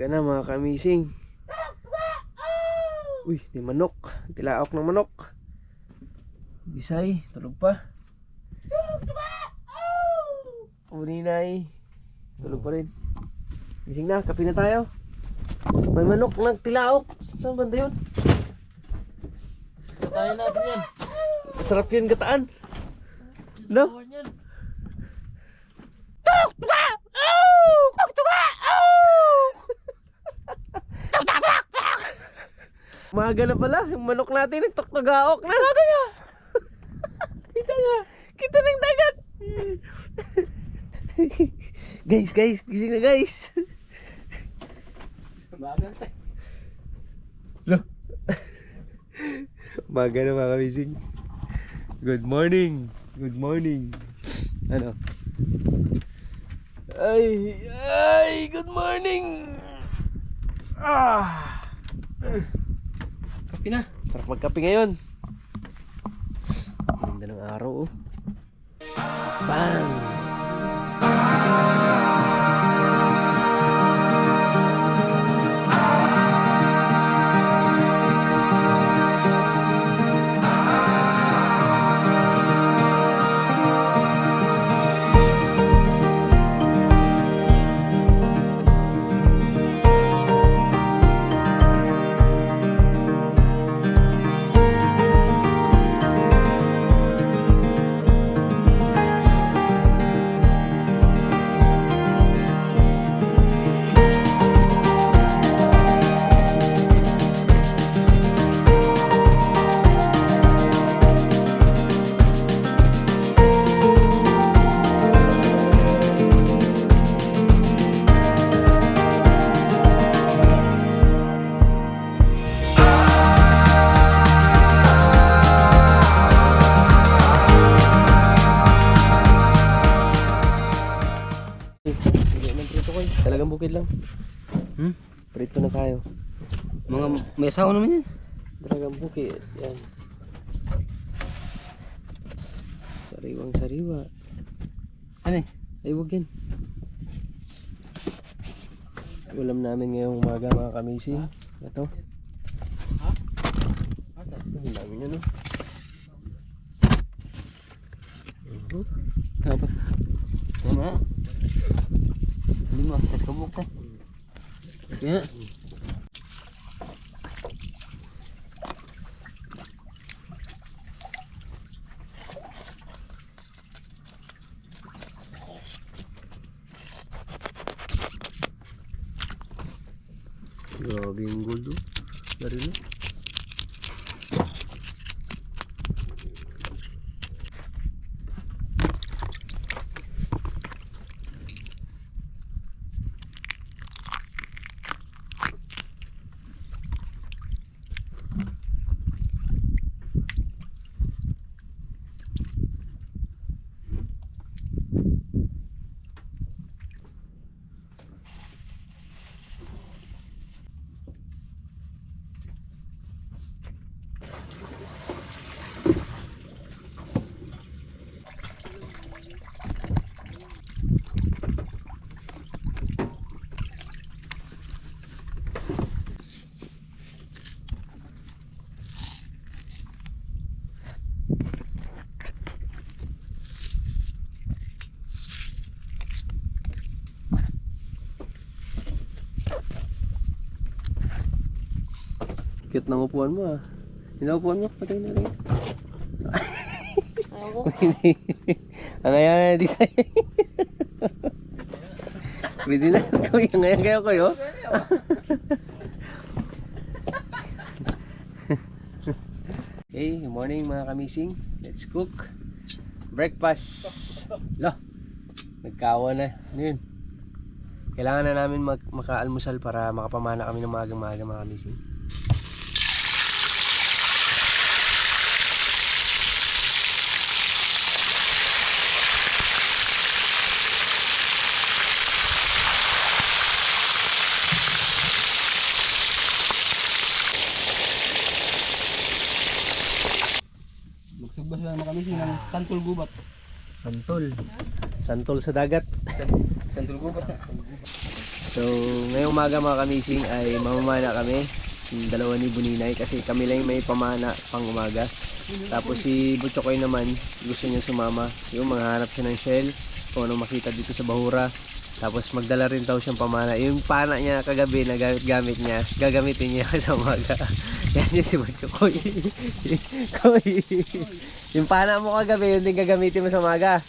Umaga na mga kamising. Uy, may manok. Tilaok ng manok. Bisay, tulog pa. Uninay, tulog pa rin. Gising na, kape na tayo. May manok nagtilaok. Saan banda yun? Katayin natin yan. Sarap yun gataan. No? Umaga na pala, yung manok natin nagtok-togaok na. Kita nga, kita ng dagat. Guys, gising na guys. Lo. Umaga na mga kamising. Good morning. Good morning. Ano? Ay, good morning. Kape na. Sarap magkape ngayon. Ganda ng araw, oh. Bang! Talagang bukid lang. Prito na tayo. Mga may asawa naman yan. Talagang bukid. Yan. Sariwang sariwa. Ano eh? Ay, huwag yan. Ulam namin ngayong umaga mga kamising. Ito. Ang dami niya, no? Apa? Tama. Lima, kas kabuk teh. Ya. Grabe yung gold, oh. Dari na. Cute ng upuan mo, ah. Inaupuan mo, patay na rin. Ako. Ang ayan na design. Pwede na. Ang ayan kayo kayo. Okay, good morning mga kamising. Let's cook breakfast. Lo, nagkawa na. Ano yun? Kailangan na namin makaalmusal para makapamana kami ng maagang-maaga mga kamising. Magsugba sila mga kamising ng santol gubat. Santol. Santol sa dagat. Santol gubat na. So, ngayong umaga mga kamising ay mamamana kami. Yung dalawa ni Buninay kasi kami lang may pamana pang umaga. Tapos si Butchokoy naman gusto niya sumama. Yung manghanap siya ng shell kung ano makita dito sa Bahura. Tapos magdala rin daw siyang pamana. Yung pana niya kagabi na gamit niya, gagamitin niya sa umaga. Yan yung si Butchokoy. Koy. Yung pana mo kagabi, yun din gagamitin mo sa umaga.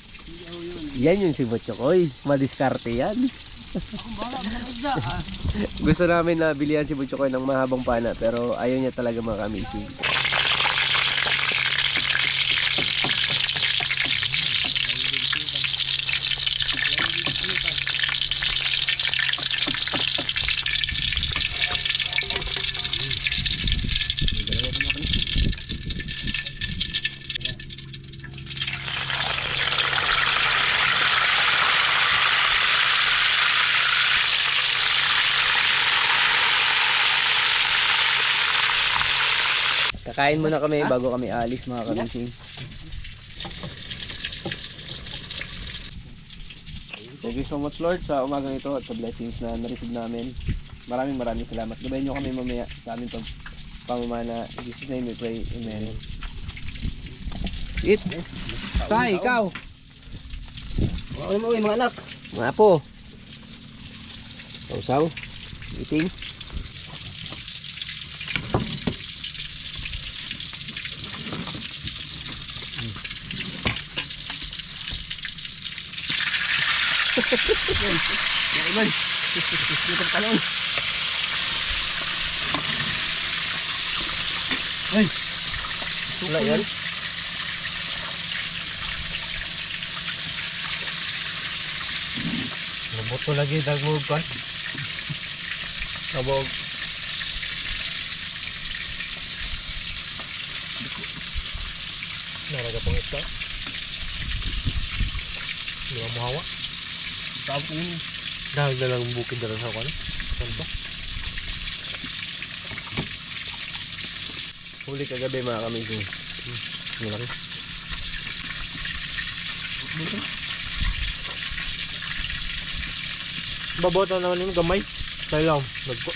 Yan yung si Butchokoy. Madiskarte yan. Gusto namin na bilihan si Butchokoy ng mahabang pana pero ayaw niya talaga mga kamising. Kakain muna kami bago kami alis mga kamising. Thank you so much Lord sa umagang ito at sa blessings na na-receive namin. Maraming salamat. Gabayan nyo kami mamaya sa aming pamamana. In Jesus' name we pray. Amen. Eat! Say, ikaw! Okay mo mga anak. Mga po! Sausaw. Eating. Iman. Dito talon. Ay. Wala yan. Naboto lagi dagmog kan. Kabog. Naraga pang ito. Di mo hawa. Tapos ini dahil na lang bukid na sa kwan. Kanto. Huli kagabi mga kamising. Malaki. Babota naman yung gamay. Sayaw. Nagko.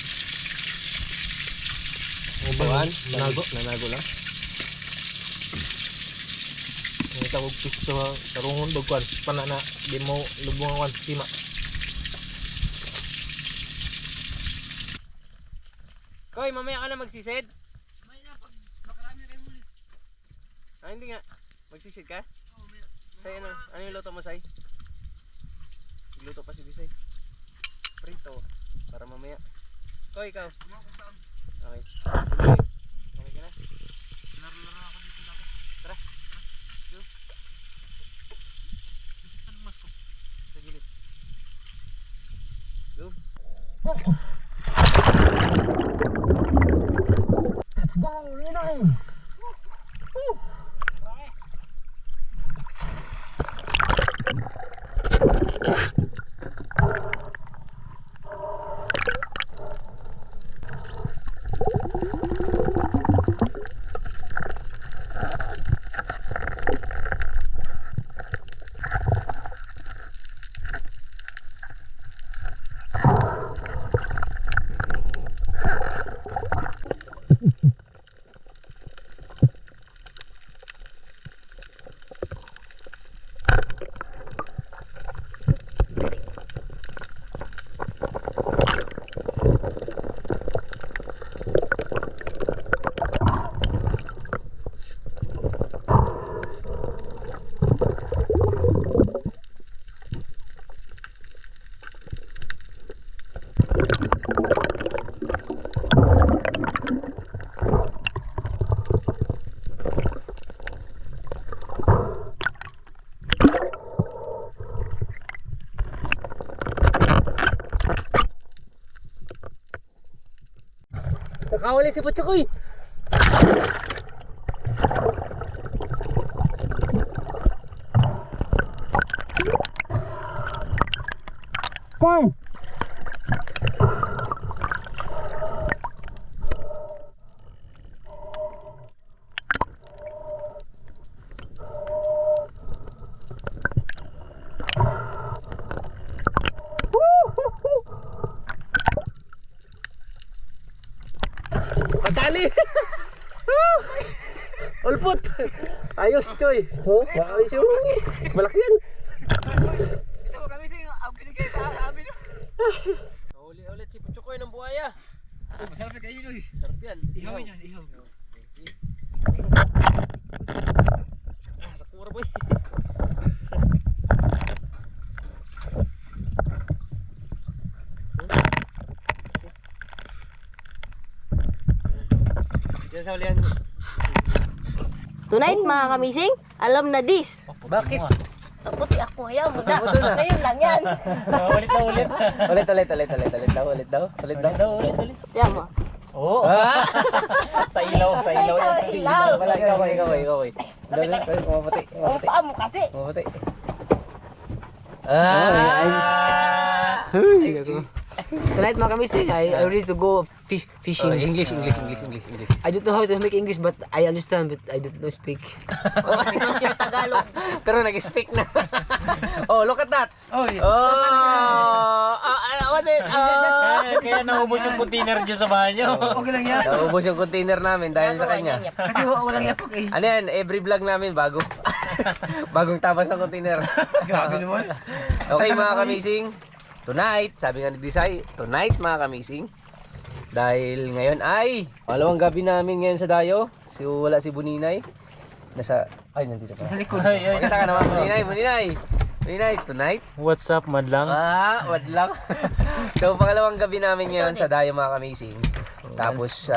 Bawan? Nanago lang. Ang tawag sa tarungon dogkwan. Pana na di mo lubungan kwan. Sima. Koy, mamaya ka na magsisid? Mamaya na, pag makarami kayo huli. Ah, hindi nga. Magsisid ka? Oo, Say, ano yung luto mo, Say? Luto pa si Disay. Prito. Para mamaya. Koy, ikaw. Okay. Okay ka na? Laro-laro ako dito dapat. Tara. Go. Anong mas ko? Sa gilid. Let's go. Nakahuli si Butchokoy. Pang! Dali! Ulpot! Ayos, Choy! Oh, ayos yung malaki yan! Ito mo kami sing ang binigay sa amin. Uli ulit si Puchukoy ng buhaya. Oh, masarap na kayo Joy. Sarap yan. Ihaw yan, ihaw. Sakura boy. Yan sa ulihan. Tonight mga kamising, alam na this. Bakit? Ang puti ako, ayaw mo na. Ako na. Ngayon lang yan. Ulit na ulit. Ulit daw. Yan mo. Oo. Sa ilaw, sa ilaw. Ilaw. Wala, ikaw. Dali, kumapati. Ang paa mo kasi. Kumapati. Tonight mga kamising, I ready to go fishing. English. I don't know how to make English but I understand but I don't know speak. Because you're Tagalog. Pero nag-speak na. Oh, look at that. Oh, yeah. What it? Kaya naubos yung container dyan sa bahay nyo. Okay lang yan. Naubos yung container namin dahil sa kanya. Kasi walang yapok eh. Ano yan, every vlog namin bago. Bagong tapas ng container. Grabe naman. Okay mga kamising, tonight, sabi nga ni Disay, tonight mga kamising, dahil ngayon ay pangalawang gabi namin ngayon sa Dayo. Wala si Buninay. Nandito pa. Sa likod. Pakita ka naman, Buninay, tonight. What's up, madlang? Wad lang. So, pangalawang gabi namin ngayon sa Dayo mga kamising. Tapos,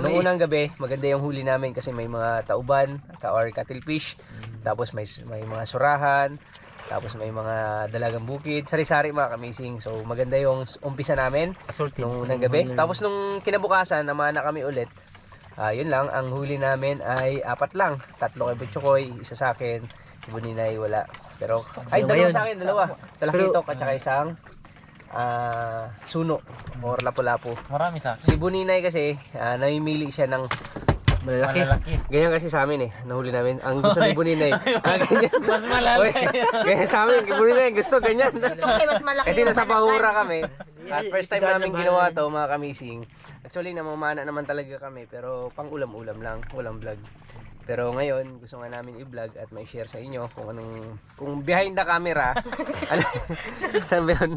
nung unang gabi, maganda yung huli namin kasi may mga tauban or cuttlefish. Tapos may mga surahan. Tapos may mga dalagang bukid. Sari-sari mga kamising. So, maganda yung umpisa namin nung unang gabi. Tapos nung kinabukasan, naman na kami ulit. Yun lang, ang huli namin ay 4 lang. 3 kay Butchokoy, 1 sa akin. Si Buninay wala. Pero, ay, 2 sa akin, 2. Talakitok at saka isang suno or lapu-lapu. Marami sa akin. Si Buninay kasi, namimili siya ng malalaki. Ganyan kasi sa amin eh. Nahuli namin. Ang gusto ni Buninay. Ganyan. Mas malalaki. Ganyan sa amin. Buninay gusto ganyan. Ito kay mas malaki Kasi yung nasa balagan. Pahura kami. At first time namin ginawa to mga kamising. Actually namamana naman talaga kami. Pero pang ulam-ulam lang. Walang vlog. Pero ngayon, gusto nga namin i-vlog at may share sa inyo kung behind the camera. Saan ba yun?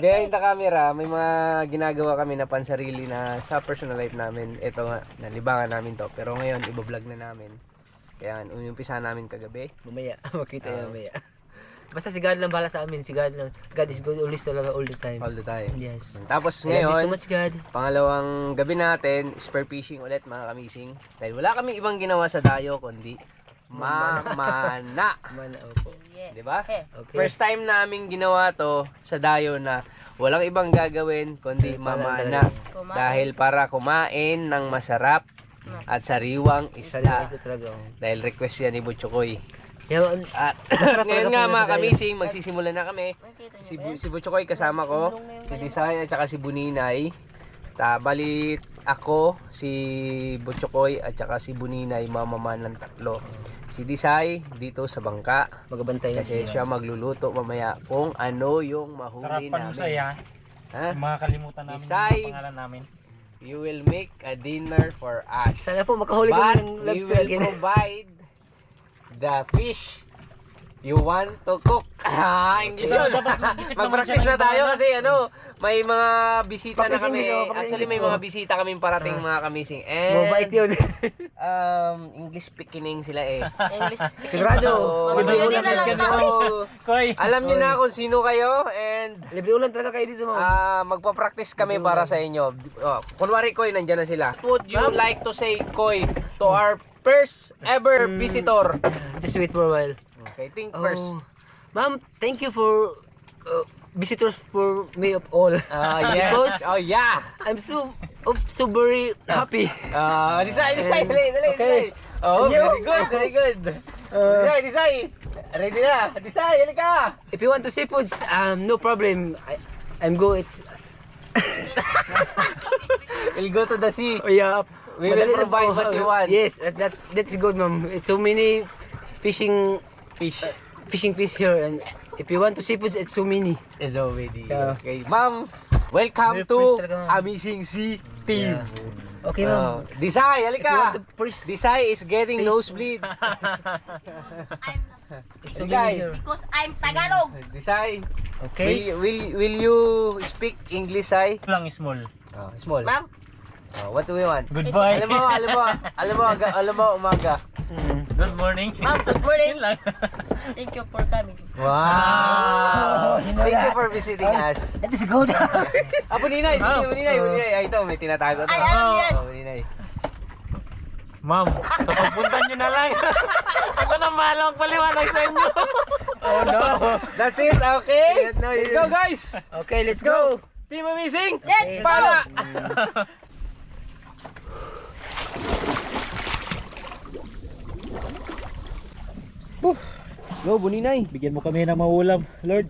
Behind the camera, may mga ginagawa kami na pansarili na sa personal life namin. Ito nga, nalibangan namin to. Pero ngayon, iba-vlog na namin. Kaya umpisa namin kagabi. Mamaya, makita yan mamaya. Basta si God lang bahala sa amin. Si God lang. God is good always talaga all the time. All the time. Yes. Tapos I love you ngayon, so much God. pangalawang gabi natin, spear fishing ulit mga kamising. Dahil wala kami ibang ginawa sa Dayo kundi mamana. Mana, opo. Di ba? Okay. First time namin ginawa to sa Dayo na walang ibang gagawin kundi mamana. Dahil para kumain ng masarap at sariwang isda. Isda talaga. Oh. Dahil request yan ni Butchokoy. Yan, At ngayon nga mga kamising, magsisimula na kami. Si Butchokoy kasama ko, si Disay at saka si Buninay. Balit ako, si Butchokoy at saka si Buninay, mamaman ng 3. Si Disay dito sa bangka. magabantay na Kasi siya magluluto mamaya kung ano yung mahuli Sarapan mo namin. saya. Ha? Yung mga kalimutan namin Isay. yung pangalan namin. You will make a dinner for us. Sana po makahuli But kami ng we lobster will again. provide the fish you want to cook. English yun. Dapat mag-isip naman Mag-practice siya na ng tayo iba, kasi may mga bisita na Practice kami. English, practice Actually may English, mga bisita kaming parating mga kamising. Mabait And yun. English speaking sila eh. English. Sigurado. Libre ulam na lang So, Koy. alam nyo na kung sino kayo and Libre ulan talaga kayo dito, ma'am. magpa-practice kami para sa inyo. Kunwari Koy, nandyan na sila. What would you like to say, Koy, to our first ever visitor? Just wait for a while. Okay, think first. Oh. Ma'am, thank you for visitors for me of all. Yes. Because Oh, yeah. I'm so very happy. Disay, dali. Okay. Oh, Yo. very good. Disay. Ready na. Disay, halika. If you want to seafoods, no problem. I'm go. It's We'll go to the sea. oh yeah. We will provide what you want. Yes, that's good, ma'am. It's so many fishing fish here, and if you want to seafoods, it's so many. Is already. Yeah. Okay, ma'am. Welcome Very to fresh talaga, ma'am. Amazing Sea Steve. Okay, ma'am. Disay, If you want halika. to first Disay is getting face- nosebleed. It's so Disay. many here. Because I'm Tagalog. Disay, Okay. will you speak English, Sai? Lang small. Oh, small. Ma'am, What do we want? Goodbye. Alam mo, umaga. Good morning. ma'am, good morning. Yun lang. Thank you for coming. Wow! you know Thank you that. for visiting us. That is good. Buninay, Buninay. Ay, ito, may tinatago. Ay, alam Oh. yan. Buninay. Ma'am, sa pagpunta nyo na lang. Ako na malang paliwanag sa inyo. Oh no. That's it, okay? No, Let's go, guys! Okay, let's go. Team Amazing! Let's go! Para! Go, Buninay. Bigyan mo kami ng maulam, Lord.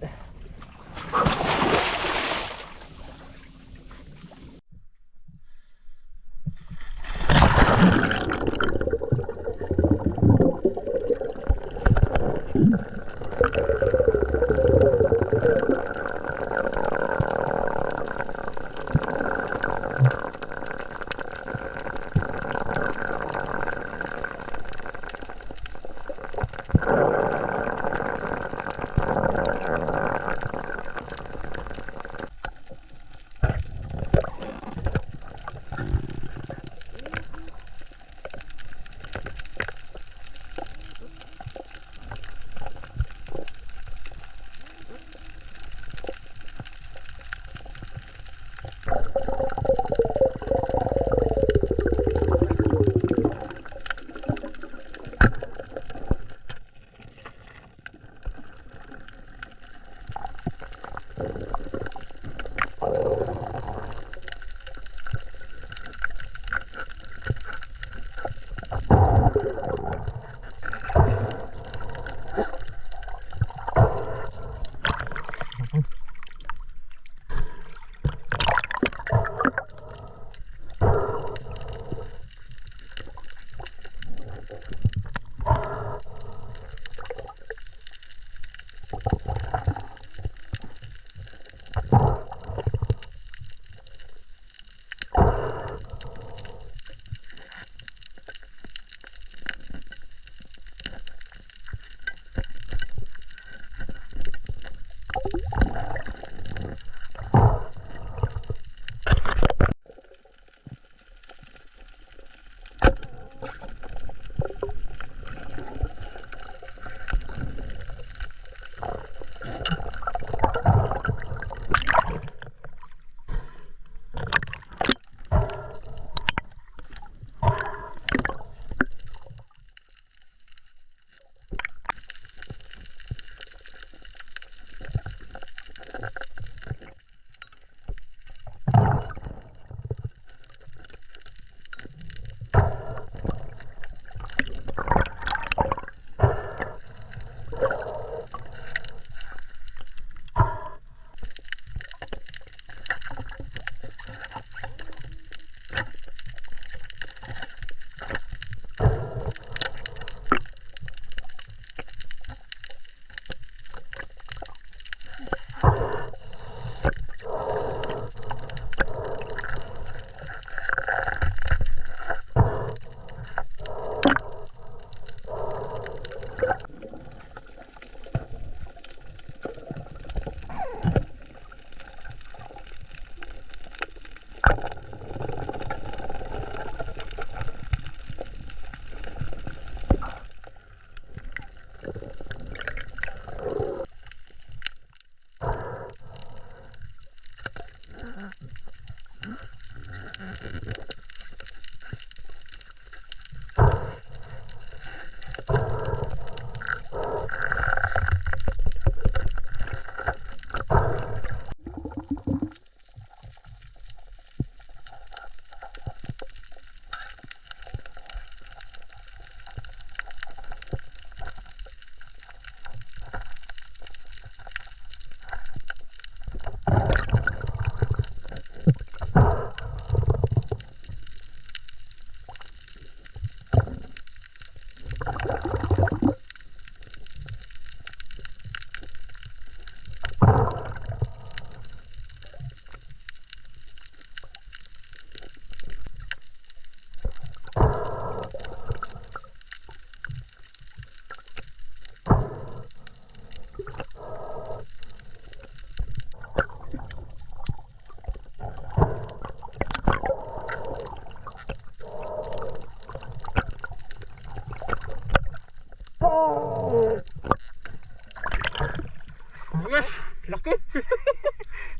Yes! Laki!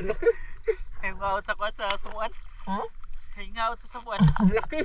Laki! Hangout sa kwan sa sumuan. Ha? Hangout sa sumuan. Laki!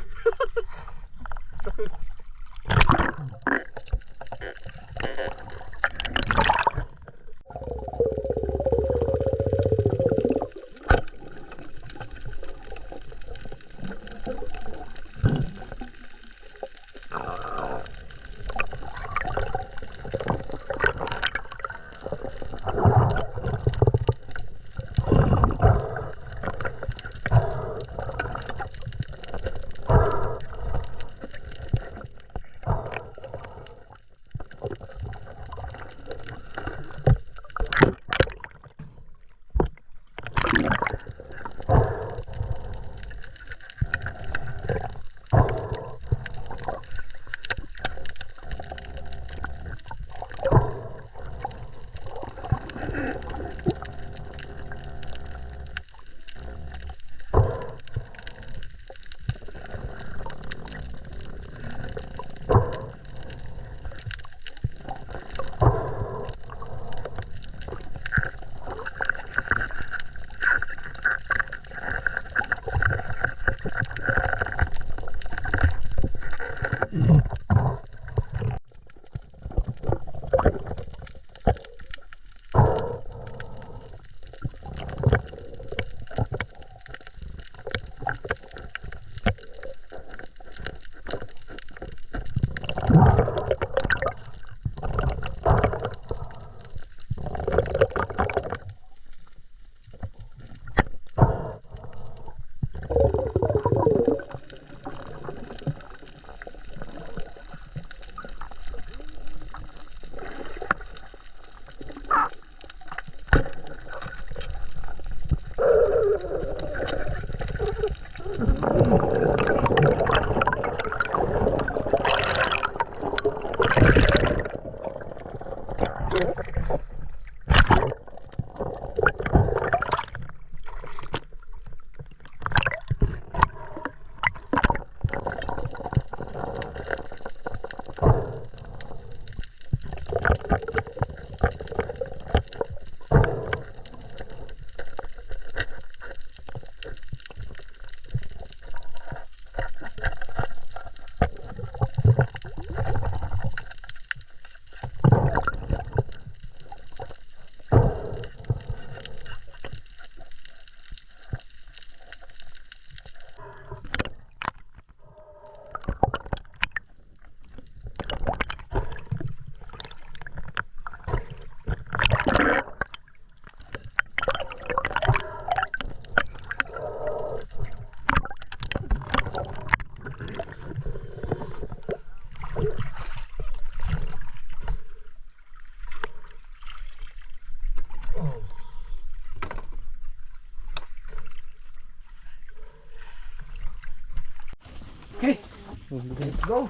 Let's go.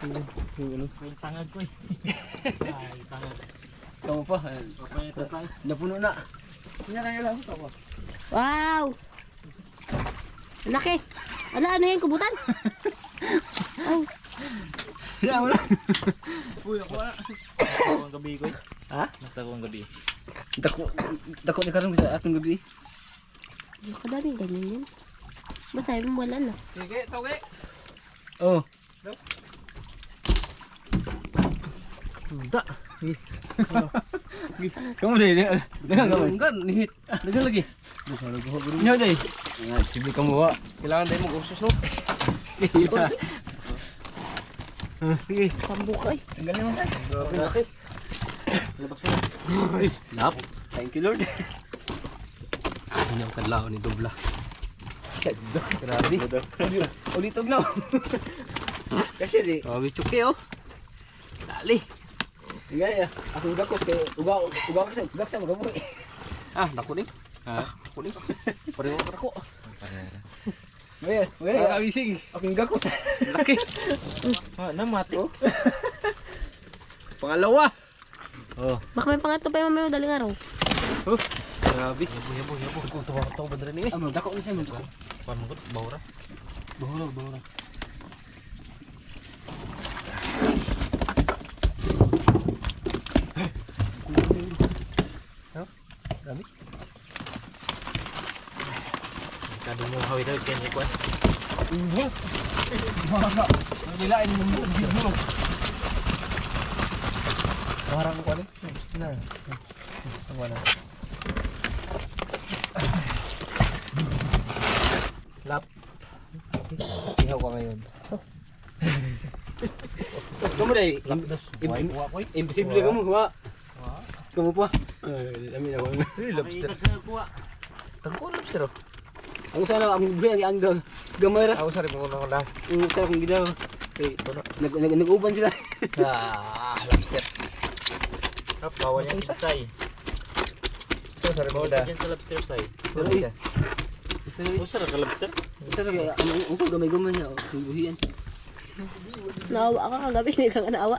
May tangag ko eh. Ay, tangag. Kamu pa. Papayatan tayo. Napuno na. Yan ang ilang ito. Wow! Laki! Ala, ano yan? Kubutan? Oh, Yan mo na. Uy, ako na. Ako ang gabi ko eh. Ha? Basta ako ang gabi. Dako ni karon sa atong gabi. kadaming ganyan yan. Masaya mo wala na. Sige, toge. Oh. Da. Kamu deh, dengan kamu. Enggak nihit. Dagan lagi. Nyo deh. Sibuk kamu, Wak. Kailangan tayo mag-ursus, no? Sige. Pambuka eh. Tanggalin mo. Grabe, laki. Labas mo. Lap. Thank you, Lord. Ano ang kadlaw ni Dobla. Grabe. Ulitog na. Kasi di. Grabe, chuki, oh. Dali. Tingnan ya. Ako gakos kay uga kasi magabuhi. Ah, dako din. Ha? Dako din. Pareho ka dako. Ngayon, Nakakabising. ako gakos. Laki. Ah, namati. Pangalawa. Baka may pangatlo pa yung mamaya daling araw. Grabe. Yabo. Kung tuwa-tuwa ba dali ni? Ano, dako ni sa mo. Paano ko? Bawra? Bahura. Dami. Kado mo hawid hawid kanya kuan. Nilain mo mo. Parang ko ni. Gusto na. Ang wala. Lap. Ihaw ka ngayon. Kamu dai. Imposible kamu wa. Kamu pa. Dami na ko. Lobster. Tangko lobster. Ang sana ang buhay ang gamay ra. Ako sa rin mo na lang. Ang sa kung gidaw. Kay nag-uban sila. Lobster. Bawal yung say. Ako sa rin mo na. Sa lobster say. Sorry. Usa ra ka lobster? Usa ra ka ang gamay-gamay niya buhian. Naawa ka kagabi, hindi ka nga naawa.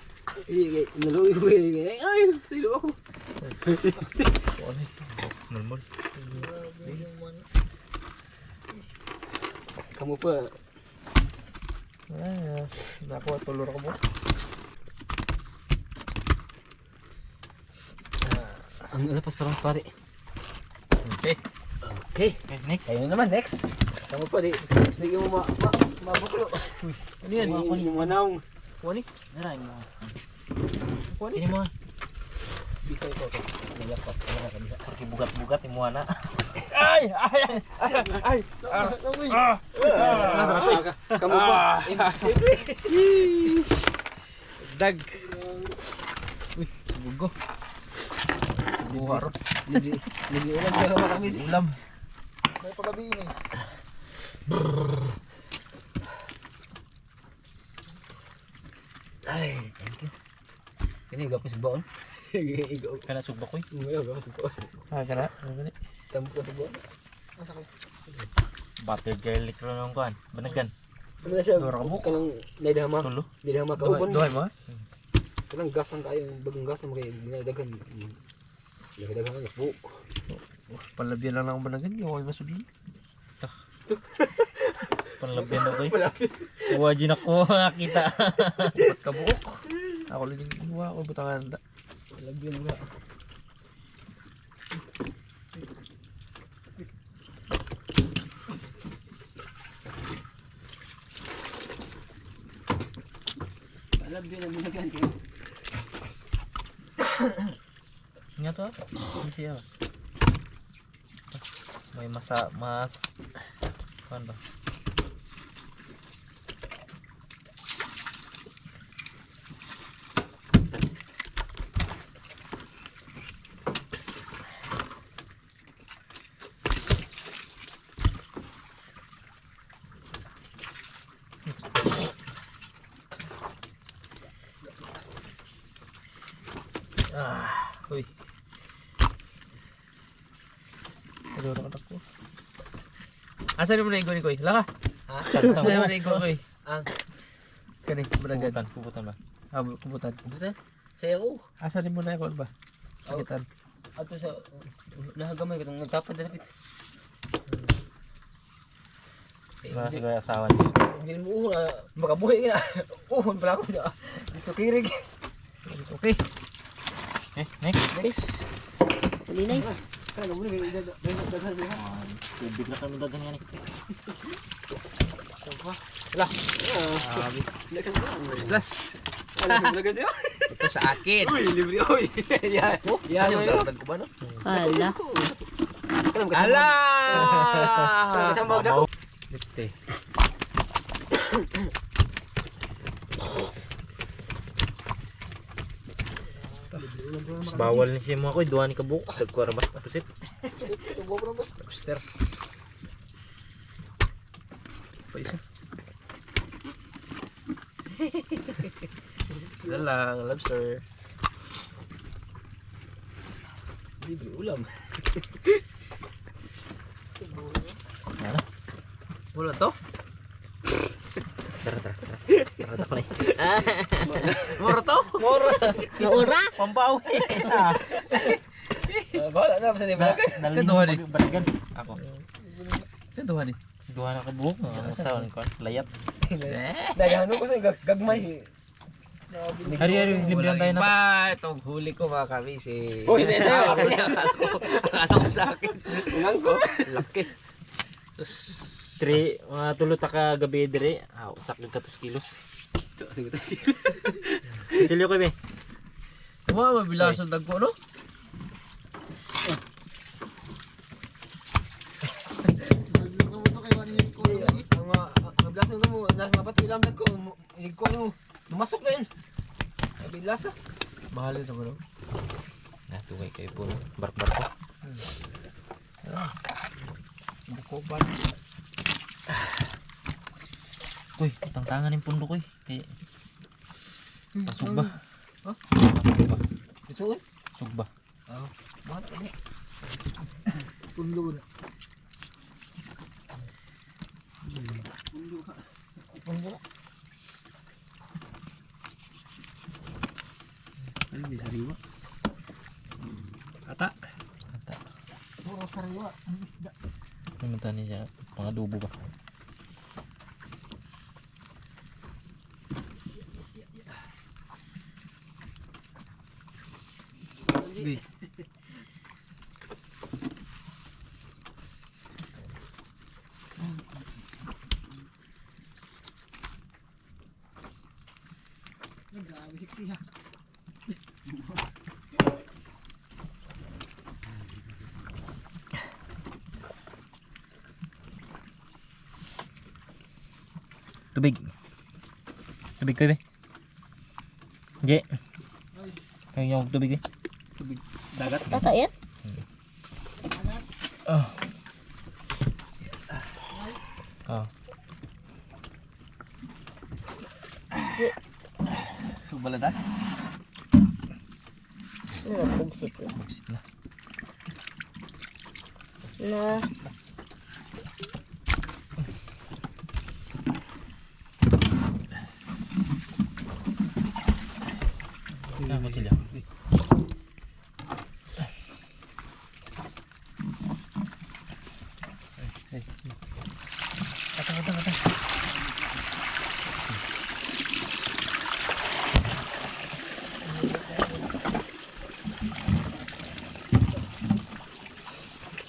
Naluwi ko ay silo ako. Normal. Kamu pa. Nakuha tulor ko mo. Ang lapas parang pare. Okay. Okay. Next. Ayun naman next. Kamu pa di. Next di mo mabuklo. Ano yan? Yung manaw. Kuha ni? Naray mo. Kuha ni? Ini mo. Bitaw ko to. Nalapas na kanila. Porque bugat-bugat yung muna. Kamu pa. Imposible. Dag. Uy, bugo. Buha ro. Lagi ulam sa kami. Ulam. May pagabi ini. Ay, thank you. Kini gapos baon. Igaw. Kana sugbak ko eh. Gapos baon. Kana. Ano ni? Tampo ka baon. Butter garlic ro nang kuan. Banagan. Ano siya? Dora ka buko. Kanang naidama. Tulo. Naidama ka ubon. Duhay mo? Kanang gas lang kayo, bagong gas na kayo ginadagan. Dagdagan na po. Palabyan lang ako managan. Yung ay masudin. Panlabyan ako eh. Wajin ako nakita. Kabuok. Ako lang yung iwa. Ako butangan na. Lagyan nga. Lagyan na minagan kayo. Nga to. Hindi siya. May mas kuan ba? Uy. Aduh, ako. Asa mo na igo ni Koy? Laka. Ha? Asa mo na igo Koy? Ang Kani, managan. Kubutan ba? Kubutan. butan. Saya ko. Asa mo na ako ba? Sakitan. Ato sa nahagamay ko tong nagtapad na pit. Wala siguro asawa niya. Hindi mo makabuhi na. Uhon pala ako. Dito kirig. Okay. Next. Salinay. Kaya mo ni dagan diha. Tubig na kami dagan yan. Plus. Wala mo dagan siya. Ito sa akin. Uy, libre oy. Yan. Yan Ano yung yung dagdag ko ba no? Hala. Ala! Kasang bawag dako. Dite. Bawal ni siya mga ko. Duha ni kabuk. Dagkuara ba? Pusit. Lobster. Pa isa. Ito lang, lobster. Libre ulam. Ano? Wala to? Tara ko na. Mura to? Naura? Pampawi. Wala na sa ni balagan. Duha ni. Banagan. Ako. Ito duha ni. Duha na kabuk. Ang asawa ni kuan. Layap. Daghan ko sa gagmay. Hari, libre tayo na. Ba, itong huli ko mga kamising. Oh, hindi sa'yo. Akala ko sa akin. Ungang ko. Laki. Tapos, Mga tulot ka gabi dire. Usak yung 2 kilos. sige. Chilyo ko be. Mabilas ang dagko, no? Ang bilasan mo, nabat ilang dagko. Iligko mo. Lumasok na yun. Mabilas ah. Mahal ito mo, no? Tugay kayo po. Bark-bark ko. Buko ba? Uy, tangan yung pundo ko eh. Kaya, sugba. Ito un? Sugba. Bakit ano? Pundo na. Ano may sariwa? Ata. Puro sariwa. Ang isda. Namunta niya pangadubo ba? Bi. Nagawi siya. Tubig. Tubig ko be. Je. Kaya yung tubig eh. Tubig dagat. Tata yan? Oh. Oh. Subalada. Nabugsit na. Buksit na. Na. Ako sila.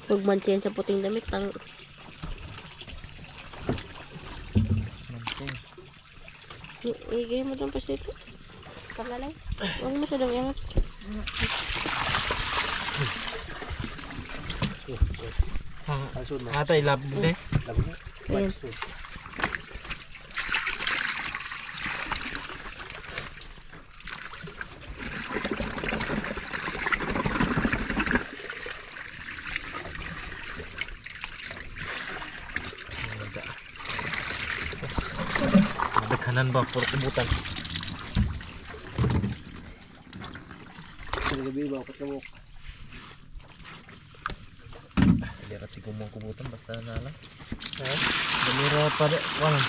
Tugman siya sa puting damit. Ang igay mo doon pa siya ito. Kalalay. Huwag mo siya doon iangat. Ata ilab din eh. Ayan. Madaghanan ba? Puro kubutan. Sa gabi ba ako mo? Kaya kasi kumong kubutan basta na lang. Damira pa rin. Wala.